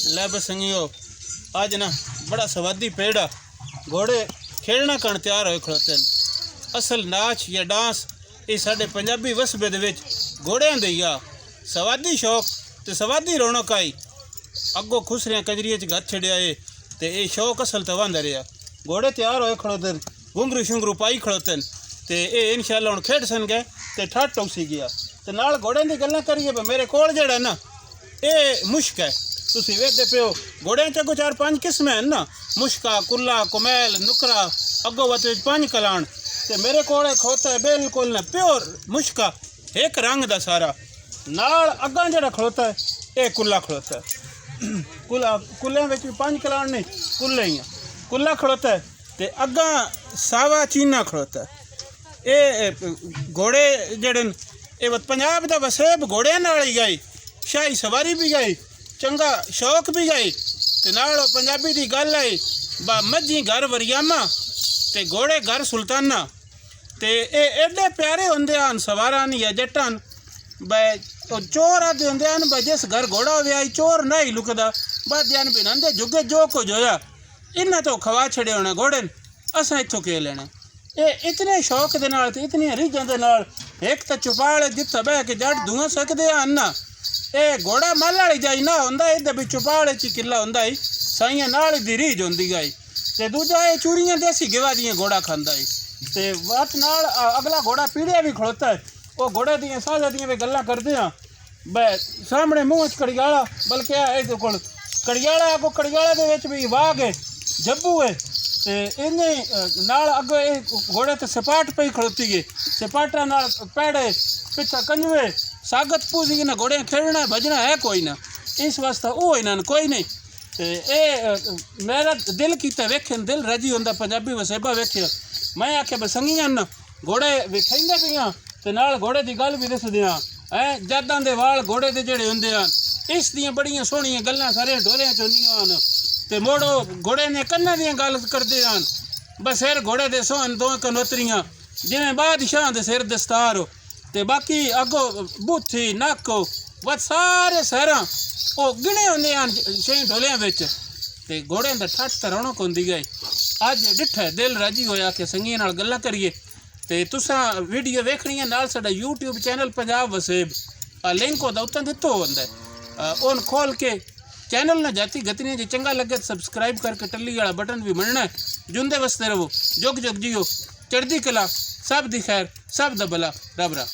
ਲੈ बसंगियो आज ना बड़ा सवादी पेड़ा घोड़े खेलना कण तैयार होए खड़ोते हैं। असल नाच या डांस ये साडे पंजाबी वसबे दे विच घोड़ियां दे आ सवादी शौक ते सवादी रौनक आई अगो खुसरियां कजरिए च गत छड़िया है ते ये शौक असल तो वांदा रहा। घोड़े तैयार होए खड़ोते घुंगरू शुंगरू पाई खड़ोते ते ये इंशाअल्लाह हुण खेड सन गए ते ठट उसी गया ते नाल घोड़े दी गल्लां करिए मेरे कोल जेड़ा ना ये मुश्क है तुसीं वेखदे पिओ घोड़ियां च अगो 4-5 किस्में हैं ना मुश्का कुल्ला कुमैल नुकरा अगो वत 5 कलाण ते मेरे कोल खोता है बिल्कुल ना प्योर मुश्का एक रंग दा सारा नाल अग्गां जेड़ा खड़ोता है ये कुल्ला खड़ोता है कुल्लियां विच 5 कलाण नहीं कुल्ले ही कुल्ला खड़ोता है ते अग्गां सावा चीना खड़ोता है। ये घोड़े जेड़े ये पंजाब दा वसेब घोड़ियां नाल ही गई शाही सवारी भी गई चंगा शौक भी गई ते नाल पंजाबी दी गल आई बा मझी घर वरियामा ते घोड़े घर सुल्ताना ते ये एडे प्यारे होंदे हन सवारां या जट्टां बे चोर आदि होंदे हन बे जिस घर घोड़ा होवे आई चोर नहीं लुकदा बादियान बिनांदे जुगे जो कुछ होया इन्हां तो खवा छड़े होना घोड़े असां इत्थों के लेना। ये इतने शौक दे नाल ते इतनी रीझां दे नाल एक तो चुपाल जित्थे बह के जट धुआं सकदे हन ना ये घोड़ा मल वाली जाई ना होंदा इहदे भी चुपाल च किला होंदा ही साइयां नाल दी रीझ होंदी गई ते दूजा ये चूड़ियां देसी गिवा दियां घोड़ा खांदा है ते वत नाल अगला घोड़ा पीढ़िया भी खड़ोता है वो घोड़े दियां साझा दियां भी गल्लां करदे हां बै सामने मुंह च कड़ियाला बल्कि इहदे कोल कड़ियाला अगो कड़ियाले दे विच भी वाघ है जब्बू है ते इन्हें नाल अगो घोड़े ते सपाट पई खड़ोती है सपाटा नाल पैड़े पिछा कंजवे सागत पूजी ना घोड़े खेलना भजना है कोई ना इस वास्ते वो इन्हां कोई नहीं ते ए मेरा दिल कीता वेखे दिल रजी होंदा पंजाबी वसेबा वेखे मैं आख्या बसंगियां ना घोड़े विखाइंदे पियां ते नाल घोड़े दी गल भी दसदे हां जादां दे वाल घोड़े दे जेड़े होंदे हन इस दियां बड़ियां सोहणियां गल्लां सारे ढोलियां च होंदियां हन ते मोड़ो घोड़े ने कन्नां दियां गल करदे हन बस सिर घोड़े दे सोहन दो कनोतरियां जिवें बादशाह दे सिर दस्तार हो ते बाकी अगो बूथी नक वत सारे सैरां वो गिने होंदे हन छें ढोलियां विच ते घोड़े दा ठट ते रौनक होंदी गई। अज डिठे दिल राजी होया कि संगियां नाल गल्लां करिए ते तुसां वीडियो वेखनी है नाल साडा YouTube channel Punjab Waseb link ओदा उत्ते दित्तो होंदा है ओन खोल के चैनल ना जाती गतनी जी चंगा लगे तो सब्सक्राइब करके टल्ली वाला बटन भी बनना है। जुंदे वसते रहो जुग जुग जियो चढ़दी कला सब दी खैर सब दा भला रब रहा।